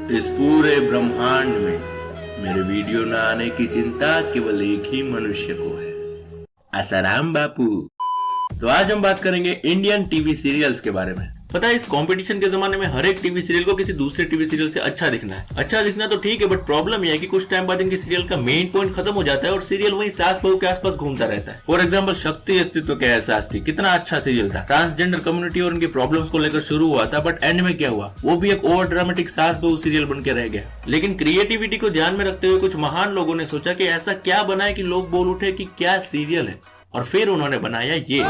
इस पूरे ब्रह्मांड में मेरे वीडियो न आने की चिंता केवल एक ही मनुष्य को है, आसाराम बापू। तो आज हम बात करेंगे इंडियन टीवी सीरियल्स के बारे में। पता है, इस कंपटीशन के जमाने में हर एक टीवी सीरियल को किसी दूसरे टीवी सीरियल से अच्छा दिखना है। अच्छा दिखना तो ठीक है, बट प्रॉब्लम यह है कि कुछ टाइम बाद इनकी सीरियल का मेन पॉइंट खत्म हो जाता है और सीरियल वही सास बहू के आसपास घूमता रहता है। फॉर एग्जाम्पल, शक्ति अस्तित्व के एहसास थी, कितना अच्छा सीरियल था। ट्रांसजेंडर कम्युनिटी और उनकी प्रॉब्लम्स को लेकर शुरू हुआ था, बट एंड में क्या हुआ, वो भी एक ओवर ड्रामेटिक सास बहू सीरियल बन के रह गया। लेकिन क्रिएटिविटी को ध्यान में रखते हुए कुछ महान लोगों ने सोचा कि ऐसा क्या बनाए कि लोग बोल उठे कि क्या सीरियल है, और फिर उन्होंने बनाया ये।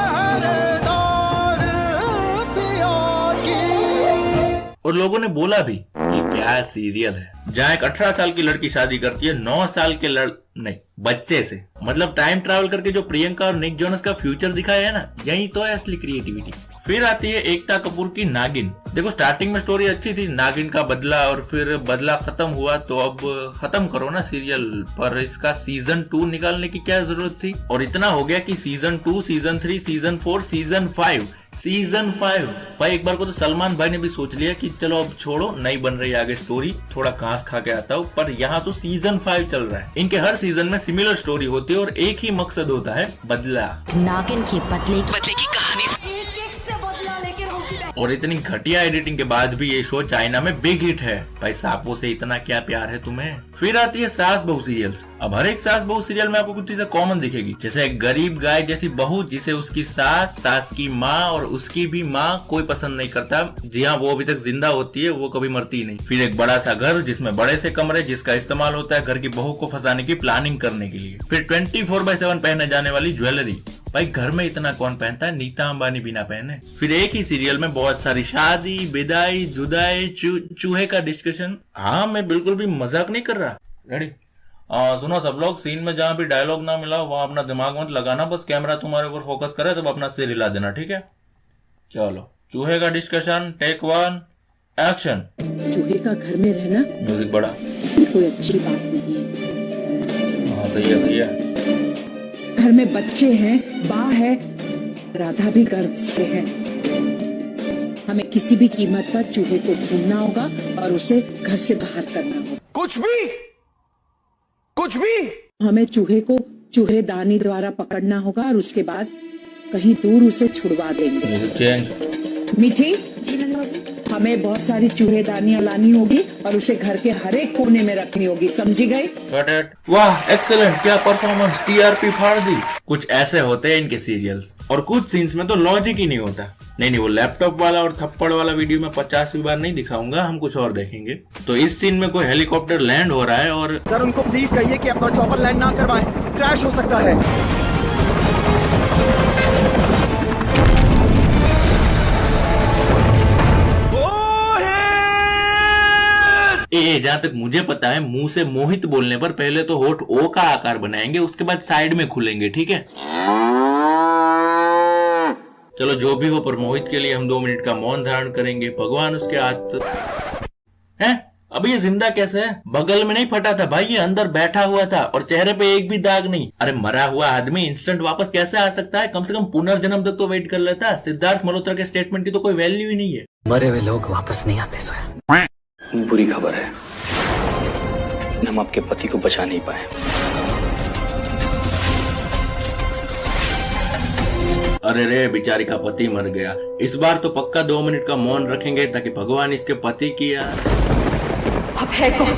और लोगों ने बोला भी कि क्या सीरियल है। जहाँ एक 18 साल की लड़की शादी करती है 9 साल के बच्चे से, मतलब टाइम ट्रैवल करके जो प्रियंका और निक जोनस का फ्यूचर दिखाया है ना, यही तो है असली क्रिएटिविटी। फिर आती है एकता कपूर की नागिन। देखो, स्टार्टिंग में स्टोरी अच्छी थी, नागिन का बदला, और फिर बदला खत्म हुआ तो अब खत्म करो ना सीरियल, पर इसका सीजन 2 निकालने की क्या जरूरत थी। और इतना हो गया कि सीजन 2, सीजन 3, सीजन 4, सीजन 5 भाई, एक बार को तो सलमान भाई ने भी सोच लिया कि चलो अब छोड़ो, नहीं बन रही आगे स्टोरी, थोड़ा घास खा के आता हूँ। पर यहाँ तो सीजन 5 चल रहा है। इनके हर सीजन में सिमिलर स्टोरी होती है और एक ही मकसद होता है, बदला। नागिन की बदले की कहानी और इतनी घटिया एडिटिंग के बाद भी ये शो चाइना में बिग हिट है। भाई, सांपों से इतना क्या प्यार है तुम्हें। फिर आती है सास बहू सीरियल्स। अब हर एक सास बहू सीरियल में आपको कुछ चीजें कॉमन दिखेगी, जैसे एक गरीब गाय जैसी बहू जिसे उसकी सास की माँ और उसकी भी माँ कोई पसंद नहीं करता। जी हाँ, वो अभी तक जिंदा होती है, वो कभी मरती नहीं। फिर एक बड़ा सा घर जिसमें बड़े से कमरे, जिसका इस्तेमाल होता है घर की बहू को फंसाने की प्लानिंग करने के लिए। फिर 24/7 पहने जाने वाली ज्वेलरी। भाई, घर में इतना कौन पहनता है, नीता अंबानी भी ना पहने। फिर एक ही सीरियल में बहुत सारी शादी, विदाई, जुदाई, चूहे का डिस्कशन। हाँ, मैं बिल्कुल भी मजाक नहीं कर रहा। रेडी? सुनो सब लोग, सीन में जहाँ भी डायलॉग ना मिला वहाँ अपना दिमाग मत लगाना, बस कैमरा तुम्हारे ऊपर फोकस करे तब अपना सिर हिला देना, ठीक है? चलो, चूहे का डिस्कशन, टेक 1, एक्शन। चूहे का घर में रहना म्यूजिक बड़ा कोई अच्छी बात नहीं है। हाँ, सही है। घर में बच्चे हैं, माँ है, राधा भी गर्भ से है। हमें किसी भी कीमत पर चूहे को ढूंढना होगा और उसे घर से बाहर करना होगा। कुछ भी हमें चूहे को चूहेदानी द्वारा पकड़ना होगा और उसके बाद कहीं दूर उसे छुड़वा देंगे। मीठी, हमें बहुत सारी चूहेदानियां लानी होगी और उसे घर के हर एक कोने में रखनी होगी, समझी गई? वाह, एक्सीलेंट, क्या परफॉर्मेंस, टीआरपी फाड़ दी। कुछ ऐसे होते हैं इनके सीरियल्स। और कुछ सीन्स में तो लॉजिक ही नहीं होता। नहीं, वो लैपटॉप वाला और थप्पड़ वाला वीडियो में 50वीं बार नहीं दिखाऊंगा, हम कुछ और देखेंगे। तो इस सीन में कोई हेलीकॉप्टर लैंड हो रहा है और सर, उनको प्लीज कहिए कि अपना चॉपर लैंड ना करवाएं, क्रैश हो सकता है। जहाँ तक मुझे पता है, मुंह से मोहित बोलने पर पहले तो होठ ओ का आकार बनाएंगे, उसके बाद साइड में खुलेंगे, ठीक है? चलो जो भी हो, पर मोहित के लिए हम 2 मिनट का मौन धारण करेंगे। भगवान उसके हाथ है। अब ये जिंदा कैसे है? बगल में नहीं फटा था भाई, ये अंदर बैठा हुआ था और चेहरे पे एक भी दाग नहीं। अरे, मरा हुआ आदमी इंस्टेंट वापस कैसे आ सकता है? कम से कम पुनर्जन्म तक तो वेट कर लेता। सिद्धार्थ मल्होत्रा के स्टेटमेंट की तो कोई वैल्यू ही नहीं है। मरे हुए लोग वापस नहीं आते सोया। बुरी खबर है, हम आपके पति को बचा नहीं पाए। अरे रे, बेचारी का पति मर गया। इस बार तो पक्का 2 मिनट का मौन रखेंगे ताकि भगवान इसके पति की अब है कौन?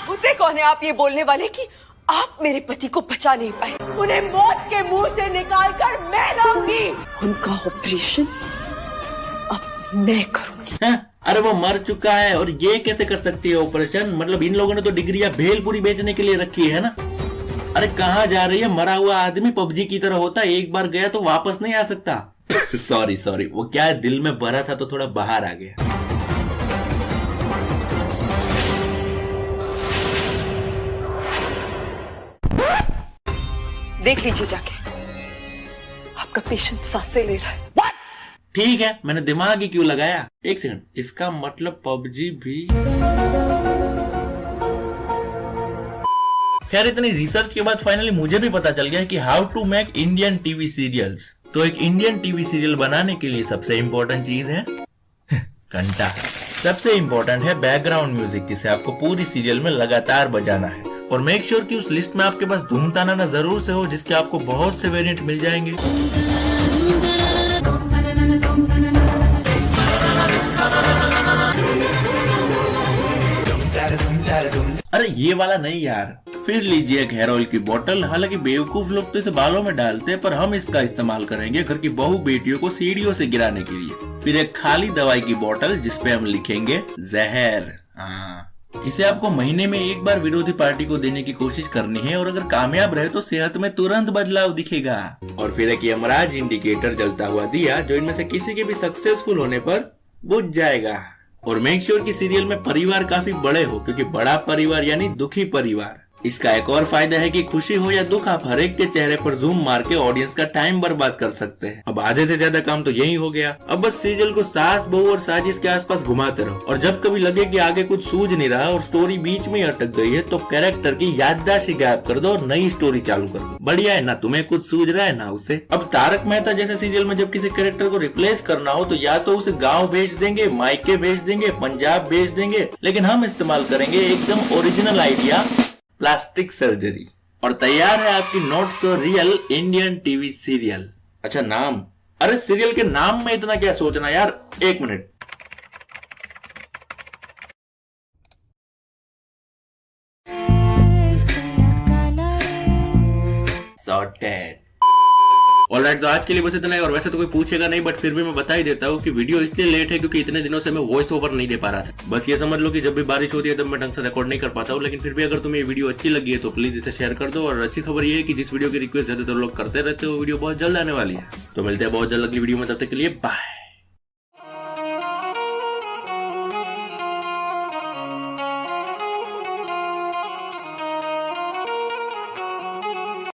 होते कौन है आप ये बोलने वाले कि आप मेरे पति को बचा नहीं पाए? उन्हें मौत के मुंह से निकाल कर मैं लाऊंगी। उनका ऑपरेशन अब मैं करूंगी। अरे, वो मर चुका है और ये कैसे कर सकती है ऑपरेशन? मतलब इन लोगों ने तो डिग्रियां भेलपुरी बेचने के लिए रखी है ना। अरे, कहाँ जा रही है? मरा हुआ आदमी पबजी की तरह होता है, एक बार गया तो वापस नहीं आ सकता। सॉरी, वो क्या है, दिल में भरा था तो थोड़ा बाहर आ गया। देख लीजिए जाके, आपका पेशेंट सांसें ले रहा है। ठीक है, मैंने दिमाग ही क्यों लगाया। एक सेकंड, इसका मतलब पबजी भी। खैर, इतनी रिसर्च के बाद फाइनली मुझे भी पता चल गया कि how to make Indian TV serials. तो एक इंडियन टीवी सीरियल बनाने के लिए सबसे इंपॉर्टेंट चीज है घंटा। सबसे इम्पोर्टेंट है बैकग्राउंड म्यूजिक, जिसे आपको पूरी सीरियल में लगातार बजाना है। और मेक श्योर कि उस लिस्ट में आपके पास धूम ताना जरूर से हो, जिसके आपको बहुत से वेरिएंट मिल जाएंगे। अरे ये वाला नहीं यार। फिर लीजिए एक हेयर ऑयल की बोतल। हालांकि बेवकूफ लोग तो इसे बालों में डालते हैं, पर हम इसका इस्तेमाल करेंगे घर की बहू बेटियों को सीढ़ियों से गिराने के लिए। फिर एक खाली दवाई की बोतल जिसपे हम लिखेंगे जहर। इसे आपको महीने में एक बार विरोधी पार्टी को देने की कोशिश करनी है, और अगर कामयाब रहे तो सेहत में तुरंत बदलाव दिखेगा। और फिर एक यमराज इंडिकेटर जलता हुआ दिया, जो इनमें से किसी के भी सक्सेसफुल होने पर बुझ जाएगा। और मेक श्योर कि सीरियल में परिवार काफी बड़े हो, क्योंकि बड़ा परिवार यानी दुखी परिवार। इसका एक और फायदा है कि खुशी हो या दुख, आप हर एक के चेहरे पर जूम मार के ऑडियंस का टाइम बर्बाद कर सकते हैं। अब आधे से ज्यादा काम तो यही हो गया। अब बस सीरियल को सास बहू और साजिश के आसपास घुमाते रहो, और जब कभी लगे कि आगे कुछ सूझ नहीं रहा और स्टोरी बीच में अटक गई है, तो कैरेक्टर की याददाश्त गायब कर दो और नई स्टोरी चालू कर दो। बढ़िया है ना, तुम्हें कुछ सूझ रहा है ना उसे। अब तारक मेहता जैसे सीरियल में जब किसी कैरेक्टर को रिप्लेस करना हो, तो या तो उसे गाँव भेज देंगे, मायके भेज देंगे, पंजाब भेज देंगे, लेकिन हम इस्तेमाल करेंगे एकदम ओरिजिनल आइडिया, प्लास्टिक सर्जरी। और तैयार है आपकी not so real Indian TV serial. अच्छा नाम, अरे सीरियल के नाम में इतना क्या सोचना यार, एक मिनट। सॉर्टेड। ऑलराइट, तो आज के लिए बस इतना ही। और वैसे तो कोई पूछेगा नहीं, बट फिर भी मैं बता ही देता हूँ कि वीडियो इसलिए लेट है क्योंकि इतने दिनों से मैं वॉइस ओवर नहीं दे पा रहा था। बस ये समझ लो कि जब भी बारिश होती है तब मैं ढंग से रिकॉर्ड नहीं कर पाता हूँ। लेकिन फिर भी अगर तुम्हें ये वीडियो अच्छी लगी है तो प्लीज इसे शेयर कर दो। और अच्छी खबर ये है कि जिस वीडियो की रिक्वेस्ट ज्यादातर लोग करते रहते हो, वीडियो बहुत जल्द आने वाली है। तो मिलते हैं बहुत जल्द अगली वीडियो में, तब तक के लिए बाय।